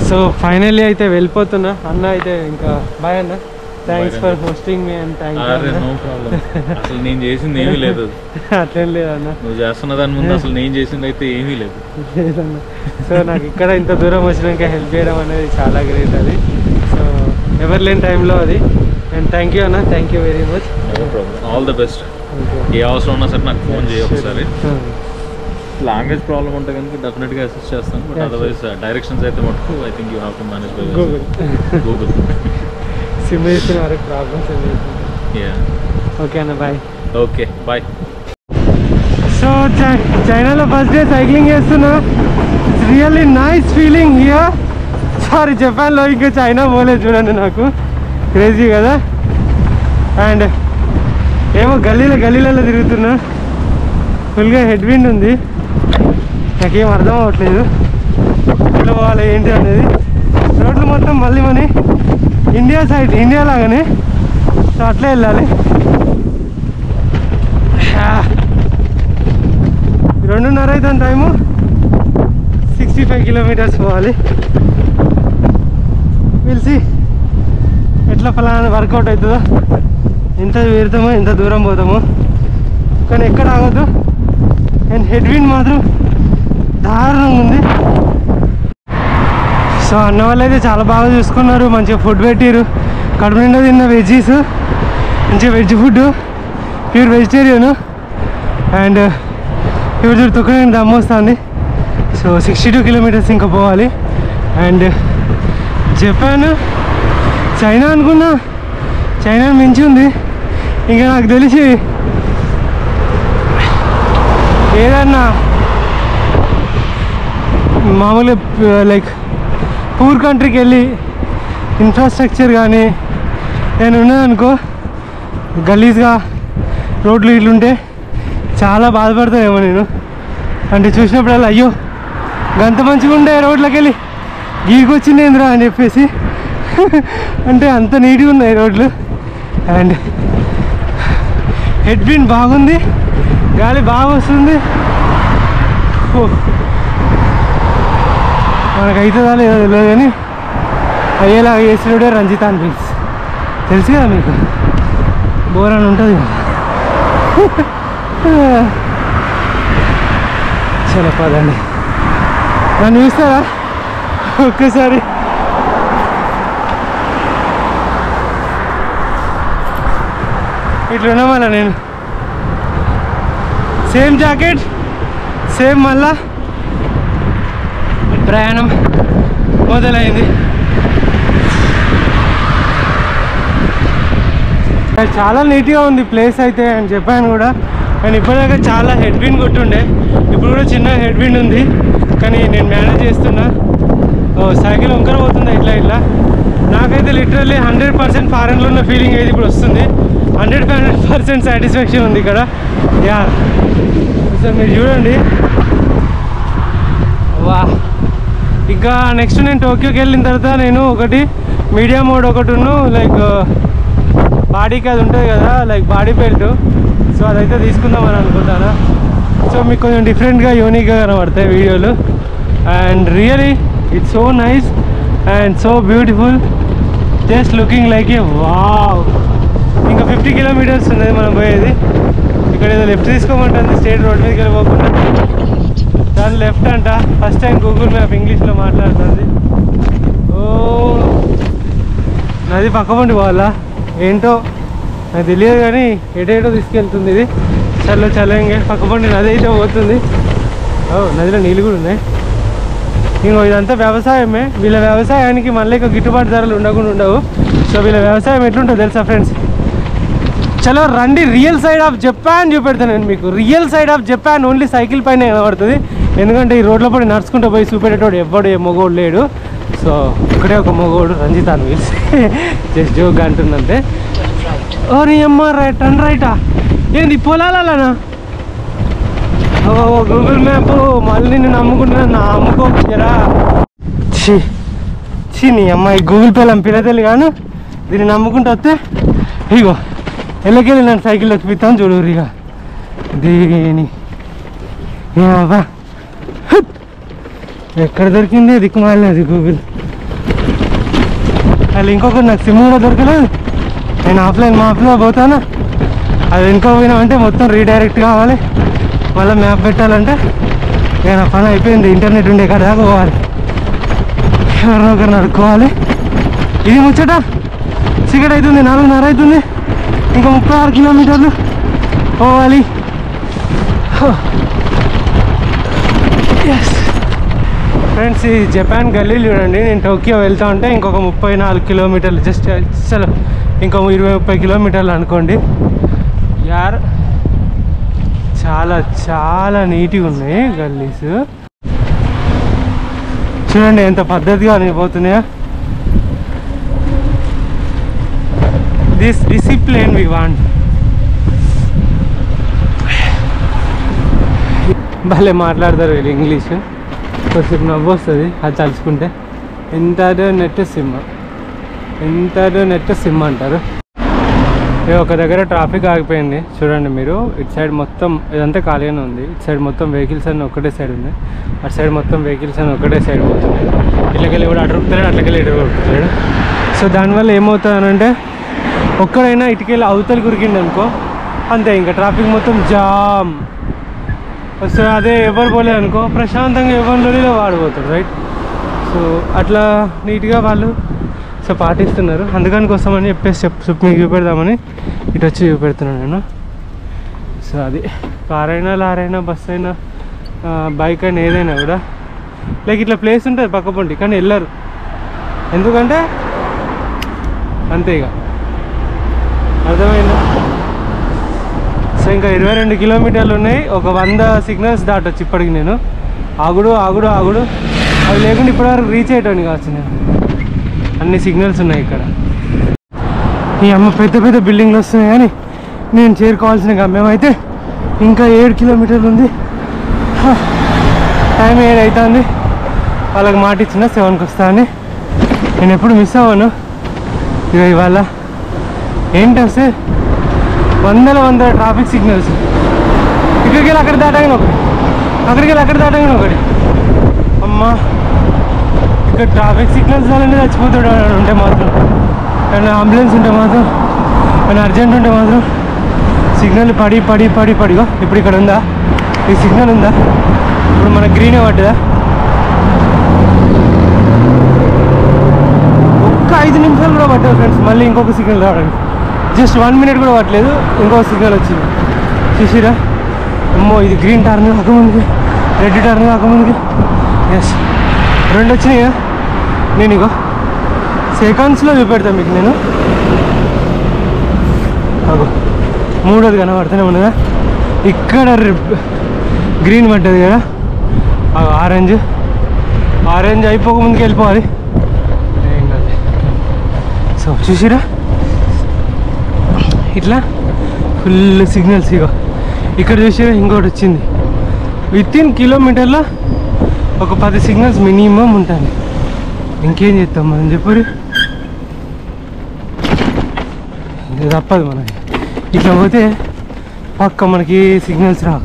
So finally అయితే వెళ్ళిపోతున్నా అన్న. అయితే ఇంకా బాయ్ అన్న. Thanks for hosting me and అసలు నేను చేసింది ఏమీ లేదు. అట్లేం లేదన్న, నువ్వు చేస్తున్న దాని ముందు అసలు నేను చేసింది అయితే ఏమీ లేదు. లేదన్న. సో నాకు ఇక్కడ ఇంత దూరం వచ్చినాక హెల్ప్ చేయడం అనేది చాలా గ్రేట్ అది. సో ఎవరు లేని టైంలో అది. అండ్ థ్యాంక్ యూ అన్న, thank you very much. All the best. ఏ అవసరం ఉన్నా సరే నాకు ఫోన్ చేయ ఒకసారి. లాంగ్వేజ్ ప్రాబ్లం ఉంటే కనుక డెఫినెట్గా అసిస్ట్ చేస్తాను. బట్ అదర్వైజ్ డైరెక్షన్స్ అయితే మటుకు I think you have to manage by Google. SIM వేస్తున్నారు ప్రాబ్లమ్స్. ఓకే అన్న, బాయ్. Okay bye. సో చైనాలో ఫస్ట్ డే సైక్లింగ్ చేస్తున్నా. It's really nice feeling here. Sorry, జపాన్లో ఇంకా చైనా పోలేదు చూడండి. నాకు క్రేజీ కదా. అండ్ ఏమో గల్లీలలో తిరుగుతున్నా. ఫుల్గా హెడ్ విండ్ ఉంది. నాకేం అర్థం అవ్వట్లేదు ఎట్లా పోవాలి ఏంటి అనేది. రోడ్లు మొత్తం మళ్ళీ మన ఇండియా లాగానే. సో అట్లే వెళ్ళాలి. 2:30 అవుతుంది టైము. 65 కిలోమీటర్స్ పోవాలి. పిలిచి ఎట్లా ఫలానా వర్కౌట్ అవుతుందో, ఎంత పెడతామో, ఎంత దూరం పోతామో. కానీ ఎక్కడ ఆగొద్దు. అండ్ హెడ్ విండ్ మాత్రం దారుణంగా ఉంది. సో అన్న వాళ్ళు అయితే చాలా బాగా చూసుకున్నారు. మంచిగా ఫుడ్ పెట్టారు. కడుపు నిండా తిన్న వెజ్జీస్, మంచిగా veg food, pure vegetarian. And ఇప్పుడు తొక్కడానికి దమ్ము వస్తుంది. సో 62 కిలోమీటర్స్ ఇంకా పోవాలి. అండ్ జపాన్ చైనా అనుకున్నా, చైనా మించి ఉంది. ఇంకా నాకు తెలిసి ఏదన్నా మామూలుగా లైక్ పూర్ కంట్రీకి వెళ్ళి ఇన్ఫ్రాస్ట్రక్చర్ కానీ నేను ఉన్నదనుకో, గలీజ్గా రోడ్లు ఇట్లుంటే చాలా బాధపడతానేమో నేను. అంటే చూసినప్పుడల్లా అయ్యో గంత మంచిగా ఉండే రోడ్లకి వెళ్ళి గీకి వచ్చిందేంద్రా అని చెప్పేసి. అంటే అంత నీట్గా ఉన్నాయి రోడ్లు. అండ్ హెడ్ విండ్ బాగుంది, గాలి బాగా వస్తుంది. మనకు అవుతుందా లేదో తెలియదు కానీ అయ్యేలాగా చేసినోడే రంజిత్ అని ప్లీజ్. తెలుసు కదా మీకు, బోర్ అని ఉంటుంది. చాలా పదండి. నన్ను చూస్తారా ఒక్కసారి? ఇట్లున్నా మళ్ళా నేను సేమ్ జాకెట్, సేమ్ మళ్ళా ప్రయాణం మొదలైంది. చాలా నీట్గా ఉంది ప్లేస్ అయితే అని చెప్పాను కూడా. కానీ ఇప్పటిదాకా చాలా హెడ్ విండ్ కొట్టుండే, ఇప్పుడు కూడా చిన్న హెడ్ విండ్ ఉంది. కానీ నేను మేనేజ్ చేస్తున్నా. సైకిల్ వంకర పోతుంది ఇట్లా. నాకైతే లిటరల్లీ 100% ఫారెన్లో ఉన్న ఫీలింగ్ అయితే ఇప్పుడు వస్తుంది. 100% సాటిస్ఫాక్షన్ ఉంది ఇక్కడ. యా సార్ మీరు చూడండి. వా, ఇంకా నెక్స్ట్ నేను టోక్యోకి వెళ్ళిన తర్వాత నేను ఒకటి మీడియా మోడ్ ఒకటిను లైక్ బాడీకి అది ఉంటుంది కదా, లైక్ బాడీ బెల్ట్. సో అదైతే తీసుకుందామని అనుకుంటాను. సో మీకు కొంచెం డిఫరెంట్గా యూనిక్గా కనబడతాయి వీడియోలు. And really it's so nice and so beautiful, just looking like A wow. ఇంకా 50 కిలోమీటర్స్ ఉన్నది మనం పోయేది. ఇక్కడ ఏదో లెఫ్ట్ తీసుకోమంటుంది, స్టేట్ రోడ్ మీదకి వెళ్ళిపోకుండా. దాని లెఫ్ట్ అంట. ఫస్ట్ టైం గూగుల్ మ్యాప్ ఇంగ్లీష్లో మాట్లాడుతుంది. ఓ నది పక్కపండి పోవాలా ఏంటో నాకు తెలియదు కానీ ఎటేటో తీసుకెళ్తుంది ఇది. చల్లంగా పక్కపండి నది అయితే పోతుంది. ఓ నదిలో నీళ్ళు కూడా ఉన్నాయి. ఇంకో ఇదంతా వ్యవసాయమే. వీళ్ళ వ్యవసాయానికి మళ్ళీ గిట్టుబాటు ధరలు ఉండకుండా ఉండవు. సో వీళ్ళ వ్యవసాయం ఎట్లుంటుందో తెలుసా ఫ్రెండ్స్? చలో రండి, రియల్ సైడ్ ఆఫ్ జపాన్ చూపెడతాను నేను మీకు. Real side of Japan only cycle పైన కనబడుతుంది. ఎందుకంటే ఈ రోడ్ల పడి నడుచుకుంటూ పోయి చూపెట్టేటోడు ఎవ్వడు ఏ మొగోడు లేడు. సో ఇక్కడే ఒక మొగోడు రంజిత్ అని పిలిచి జస్ట్ జోక్ అంటుందంటే. ఓ నీ అమ్మ టర్న్ రైటా? ఏంది పొలాలనా? ఓ గూగుల్ మ్యాప్ మళ్ళీ నిన్ను నమ్ముకుంటున్నా. నా అమ్ముకోరా చీ నీ అమ్మాయి గూగుల్ పే లంపిలతల్లి కాను. దీన్ని నమ్ముకుంటూ వస్తే ఇగో ఎల్లకెళ్ళి నన్ను సైకిల్ ఎక్కిపిస్తాను చూడు. ఇక దీని ఏమబ్బా ఎక్కడ దొరికింది దిక్కుమాలినది గూగుల్. అది ఇంకొకటి నాకు సిమ్ కూడా దొరకలేదు. నేను ఆఫ్లైన్ మ్యాప్లో పోతాను, అది ఇంకో పోయినామంటే మొత్తం రీడైరెక్ట్ కావాలి, మళ్ళీ మ్యాప్ పెట్టాలంటే ఇక నా పని అయిపోయింది. ఇంటర్నెట్ ఉండే కాడ దాకా పోవాలి, ఎవరినో ఒకరిని అడుక్కోవాలి. ఇది ముచ్చట. చీకటి అవుతుంది, 4:30 అవుతుంది, ఇంకా 36 కిలోమీటర్లు పోవాలి. ఫ్రెండ్స్, ఈ జపాన్ గల్లీలు చూడండి. నేను టోక్యో వెళ్తా ఉంటే ఇంకొక 34 కిలోమీటర్లు, జస్ట్ అసలు ఇంకో 20-30 కిలోమీటర్లు అనుకోండి. యార్ చాలా చాలా నీట్గా ఉన్నాయి గల్లీస్. చూడండి ఎంత పద్ధతిగా అనిపోతున్నాయా. This discipline we want. భలే మాట్లాడతారు వీళ్ళు ఇంగ్లీష్, కొంచెం నవ్వు వస్తుంది అది తలుచుకుంటే. ఎంతదో నెట్ సిమ్ అంటారు. ఒక దగ్గర ట్రాఫిక్ ఆగిపోయింది చూడండి మీరు. ఇటు సైడ్ మొత్తం ఇదంతా ఖాళీగానే ఉంది, ఇటు సైడ్ మొత్తం వెహికల్స్ అన్నీ ఒకటే సైడ్ ఉన్నాయి, అటు సైడ్ మొత్తం వెహికల్స్ అన్నీ ఒకటే సైడ్ పోతున్నాయి. ఇట్లకెళ్ళి కూడా అటు రొక్కుతాడు, అట్లకెళ్ళి ఇటు రొక్కుతాడు. సో దానివల్ల ఏమవుతుందనంటే ఒక్కడైనా ఇటుకెళ్ళి అవతలి కురికిండి అనుకో, అంతే ఇంకా ట్రాఫిక్ మొత్తం జామ్. సో అదే ఎవరు పోలేదు అనుకో, ప్రశాంతంగా ఎవరిలో వాడిపోతాడు, రైట్. సో అట్లా నీట్గా వాళ్ళు సో పాటిస్తున్నారు. అందుకని కోసమని చెప్పేసి మీకు చూపెడదామని ఇటు వచ్చి చూపెడుతున్నాను నేను. సో అది కార్ అయినా, లారీ అయినా, బస్ అయినా, బైక్ అయినా, ఏదైనా కూడా లైక్ ఇట్లా ప్లేస్ ఉంటుంది పక్క పొంటి, కానీ వెళ్ళరు. ఎందుకంటే అంతే ఇక, అర్థమైందా. సో ఇంకా 22 కిలోమీటర్లు ఉన్నాయి, ఒక 100 సిగ్నల్స్ దాటొచ్చు ఇప్పటికి నేను. ఆగుడు ఆగుడు ఆగుడు అవి లేకుండా ఇప్పటివరకు రీచ్ అయ్యేటోని కావచ్చు నేను. అన్ని సిగ్నల్స్ ఉన్నాయి ఇక్కడ. ఈ అమ్మ పెద్ద పెద్ద బిల్డింగ్లు వస్తున్నాయి, కానీ నేను చేరుకోవాల్సిన గమ్యం అయితే ఇంకా 7 కిలోమీటర్లు ఉంది. టైం 7 అవుతుంది. వాళ్ళకి మాట ఇచ్చిన 7కి వస్తా అని. నేను ఎప్పుడు మిస్ అవ్వను. ఇక ఇవాళ ఏంటి వస్తే వందల ట్రాఫిక్ సిగ్నల్స్. ఇక్కడికి వెళ్ళి అక్కడ దాటాగానే ఒకటి, అక్కడికి వెళ్ళి అక్కడ దాటాగానే ఒకటి. అమ్మా, ఇక్కడ ట్రాఫిక్ సిగ్నల్స్ వాళ్ళని చచ్చిపోతాడు ఉంటే మాత్రం, కానీ అంబులెన్స్ ఉంటే మాత్రం, కానీ అర్జెంట్ ఉంటే మాత్రం సిగ్నల్ పడిగో. ఇప్పుడు ఇక్కడ ఉందా, ఈ సిగ్నల్ ఉందా, ఇప్పుడు మన గ్రీనే పడ్డదా. ఒక్క 5 నిమిషాలు కూడా పట్టదు ఫ్రెండ్స్ మళ్ళీ ఇంకొక సిగ్నల్ రావడానికి. జస్ట్ 1 మినిట్ కూడా పట్టలేదు, ఇంకొక సిగ్నల్ వచ్చింది. చూసిరా, అమ్మో ఇది గ్రీన్ టర్న్ కాకముందుకి, రెడ్ టర్న్ కాకముందుకి. ఎస్, 2 వచ్చినాయి. నేను ఇగో సెకండ్స్లో చూపెడతాను మీకు. నేను అగో 3వది కనబడుతూనే ఉన్నదా, ఇక్కడ గ్రీన్ పడ్డది కదా, ఆరెంజ్ అయిపోక ముందుకు వెళ్ళిపోవాలి. ఏం కాదు. సో చూసిరా, ఇట్లా ఫుల్ సిగ్నల్స్. ఇగో ఇక్కడ చూసిరా ఇంకోటి వచ్చింది. వితిన్ కిలోమీటర్లో ఒక 10 సిగ్నల్స్ మినిమం ఉంటుంది. ఇంకేం చేస్తాం మనం చెప్పరు, తప్పదు మనకి. ఇట్లా పోతే పక్క మనకి సిగ్నల్స్ రావు.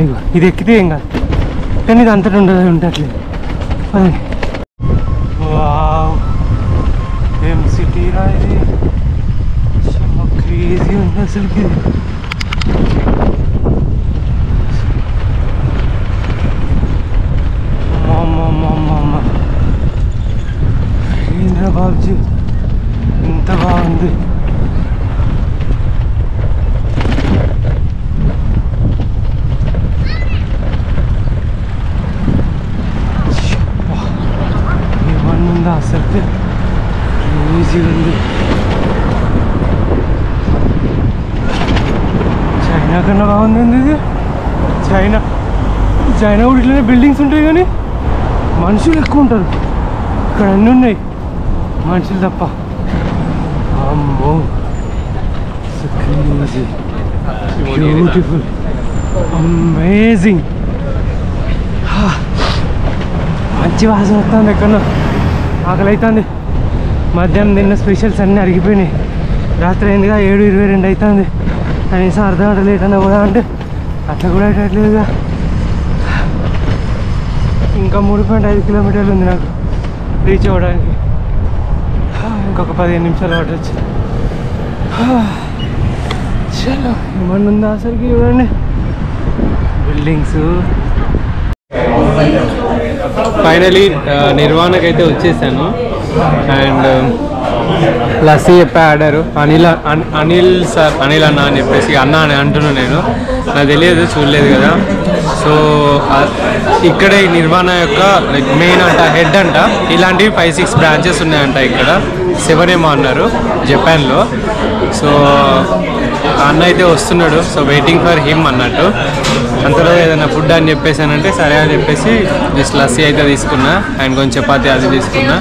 ఇగో ఇది ఎక్కితే ఏం కాదు, కానీ ఇది అంతటా ఉండట్లేదు. వావ్, ఏం సిటీ రా ఇది, క్రేజీ ఉంది అసలుకి. ఏంద్రా బాబుజీ ఇంత బాగుంది. ఏమన్నా ఉందా అసలు, ఈజీగా ఉంది. చైనా కన్నా బాగుంది ఇది. చైనా కూడా ఇట్లనే బిల్డింగ్స్ ఉంటాయి, కానీ మనుషులు ఎక్కువ ఉంటారు. ఇక్కడ అన్నీ ఉన్నాయి, మనుషులు తప్ప. అమ్మో, బ్యూటిఫుల్, అమేజింగ్. మంచి వాసన వస్తుంది. ఎక్కడో ఆకలి అవుతుంది. మధ్యాహ్నం తిన్న స్పెషల్స్ అన్నీ అరిగిపోయినాయి. రాత్రి అయిందిగా 7:22 అవుతుంది. కనీసం అర్ధగంట లేట్ అన్నా కూడా అంటే అట్లా కూడా అయ్యట్లేదుగా. ఇంకా 3.5 కిలోమీటర్లు ఉంది నాకు రీచ్ అవ్వడానికి. ఇంకొక 15 నిమిషాలు పట్టచ్చు. చలో ఏమన్నా ఉందా అసలుకి చూడండి, బిల్డింగ్స్. ఫైనలీ నిర్వాణకి అయితే వచ్చేసాను. అండ్ లస్సీ చెప్పా ఆడారు. అనిల్ సార్, అనిల్ అన్న అని చెప్పేసి అన్న అని అంటున్నాను నేను, నాకు తెలియదు, చూడలేదు కదా. సో ఇక్కడే నిర్వాణ యొక్క లైక్ మెయిన్ అంట, హెడ్ అంట. ఇలాంటివి 5-6 బ్రాంచెస్ ఉన్నాయంట ఇక్కడ, 7 ఏమో అన్నారు జపాన్లో. సో అన్న అయితే వస్తున్నాడు, సో వెయిటింగ్ ఫర్ హిమ్ అన్నట్టు. అంతలో ఏదైనా ఫుడ్ అని చెప్పేసానంటే సరే అని చెప్పేసి జస్ట్ లస్సీ అయితే తీసుకున్నా అండ్ కొంచెం చపాతీ అది తీసుకున్నా.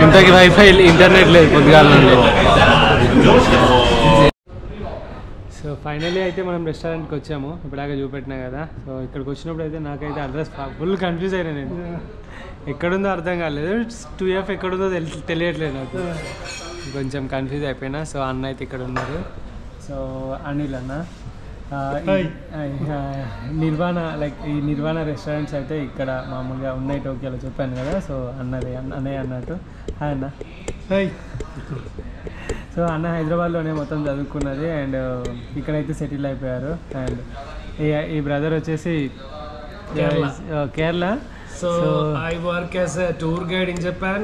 ఇంతకీ వైఫై ఇంటర్నెట్ లేదు పొద్దుగాల నుండి. సో ఫైనలీ అయితే మనం రెస్టారెంట్కి వచ్చాము, ఇప్పుడాగా చూపెట్టినా కదా. సో ఇక్కడికి వచ్చినప్పుడు అయితే నాకైతే అడ్రస్ ఫుల్ కన్ఫ్యూజ్ అయినా, నేను ఎక్కడుందో అర్థం కాలేదు, 2F ఎక్కడుందో తెలియట్లేదు నాకు, కొంచెం కన్ఫ్యూజ్ అయిపోయినా. సో అన్న అయితే ఇక్కడ ఉన్నారు. సో అనిల్ అన్న, నిర్వాణ లైక్ ఈ నిర్వాణ రెస్టారెంట్స్ అయితే ఇక్కడ మామూలుగా ఉన్నాయి టోక్యోలో, చెప్పాను కదా. సో అన్నయ్య అన్నట్టు. హాయ్ అన్న. హాయ్. సో అన్న హైదరాబాద్లోనే మొత్తం చదువుకున్నది అండ్ ఇక్కడైతే సెటిల్ అయిపోయారు. అండ్ ఈ బ్రదర్ వచ్చేసి Kerala. So I work as a tour guide in Japan.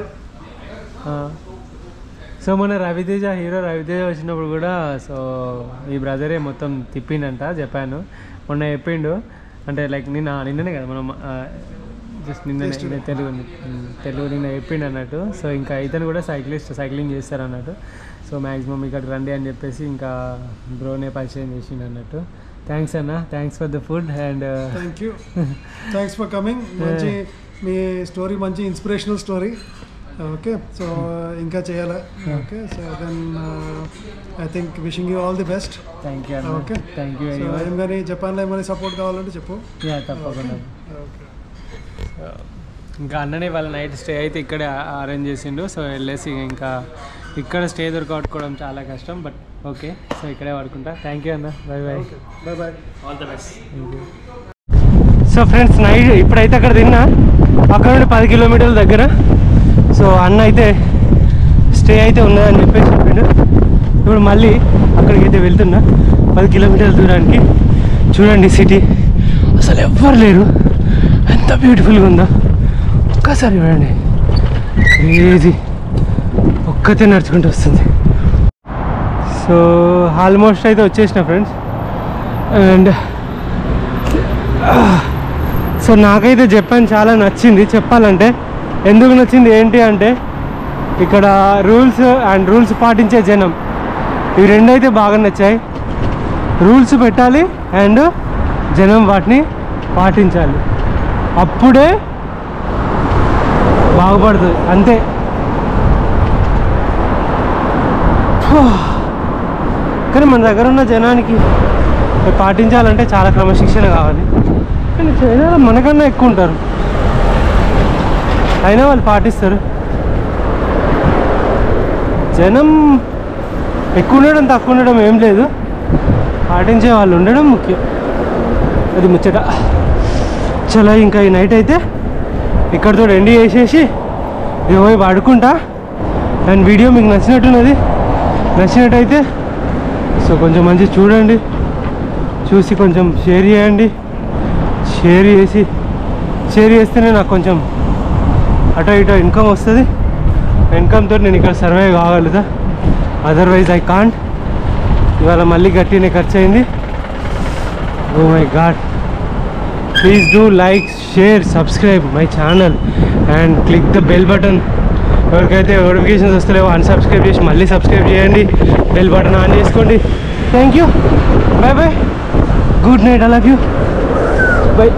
So మొన్న రవితేజ, హీరో రవితేజ వచ్చినప్పుడు కూడా సో ఈ బ్రదరే మొత్తం తిప్పిండంట జపాన్. మొన్న చెప్పిండు, అంటే లైక్ నిన్ననే కదా మనం జస్ట్ నిన్న తెలుగు నిన్న చెప్పిండు అన్నట్టు. సో ఇంకా ఇతను కూడా సైక్లింగ్ చేస్తారు అన్నట్టు. సో మ్యాక్సిమం ఇక్కడ రండి అని చెప్పేసి ఇంకా బ్రోనే పరిచయం చేసిండు అన్నట్టు. థ్యాంక్స్ అన్న, thanks for the food and thank you, thanks for coming. మంచి మీ స్టోరీ మంచి ఇన్స్పిరేషనల్ స్టోరీ. ఓకే, సో ఇంకా చేయాలా? Okay, so then I think wishing you all the best. Thank you. Okay, thank you. ఏం కానీ జపాన్లో ఏమైనా సపోర్ట్ కావాలంటే చెప్పు. యా, తప్పకుండా. ఓకే, ఇంకా అన్ననే వాళ్ళ నైట్ స్టే అయితే ఇక్కడే అరేంజ్ చేసిండు. సో వెళ్ళేసి ఇంకా ఇక్కడ స్టే దొరకట్టుకోవడం చాలా కష్టం, బట్ ఓకే, సో ఇక్కడే పడుకుంటా. థ్యాంక్ యూ అన్న, bye bye. Bye bye, all the best. Thank you. So friends, night ఇప్పుడైతే అక్కడ తిన్నా, అక్కడ నుండి 10 కిలోమీటర్ల దగ్గర. సో అన్న అయితే స్టే అయితే ఉన్నదని చెప్పేసి చెప్పిండు. ఇప్పుడు మళ్ళీ అక్కడికి అయితే వెళ్తున్నా, 10 కిలోమీటర్ల దూరానికి. చూడండి సిటీ, అసలు ఎవ్వరు లేరు, ఎంత బ్యూటిఫుల్గా ఉందో ఒక్కసారి చూడండి. క్రేజీ, ఒక్కతే నడుచుకుంటూ వస్తుంది. సో ఆల్మోస్ట్ అయితే వచ్చేసిన ఫ్రెండ్స్. అండ్ సో నాకైతే జపాన్ చాలా నచ్చింది చెప్పాలంటే. ఎందుకు నచ్చింది ఏంటి అంటే, ఇక్కడ రూల్స్ పాటించే జనం, ఇవి రెండు అయితే బాగా నచ్చాయి. రూల్స్ పెట్టాలి అండ్ జనం వాటిని పాటించాలి, అప్పుడే బాగుపడుతుంది అంతే. కానీ మన దగ్గర ఉన్న జనానికి పాటించాలంటే చాలా క్రమశిక్షణ కావాలి. కానీ చైనాలో మనకన్నా ఎక్కువ ఉంటారు, అయినా వాళ్ళు పాటిస్తారు. జనం ఎక్కువ ఉండడం తక్కువ ఉండడం ఏం లేదు, పాటించే వాళ్ళు ఉండడం ముఖ్యం, అది ముచ్చట. చలో ఇంకా ఈ నైట్ అయితే ఇక్కడితో ఎండ్ చేసేసి పోయి పడుకుంటా. అండ్ వీడియో మీకు నచ్చినట్టయితే సో కొంచెం మంచి చూడండి, చూసి కొంచెం షేర్ చేయండి. షేర్ చేస్తేనే నాకు కొంచెం అటో ఇటో ఇన్కమ్ వస్తుంది. ఇన్కమ్తో నేను ఇక్కడ సర్వైవ్ కాగలుగుతా, అదర్వైజ్ ఐ కాంట్. ఇవాళ మళ్ళీ గట్టినే ఖర్చు అయింది. Oh my god, please do like, share, subscribe my channel and click the bell button. ఎవరికైతే నోటిఫికేషన్స్ వస్తలేవో అన్సబ్స్క్రైబ్ చేసి మళ్ళీ సబ్స్క్రైబ్ చేయండి, బెల్ బటన్ ఆన్ చేసుకోండి. Thank you, bye bye, good night, I love you, bye.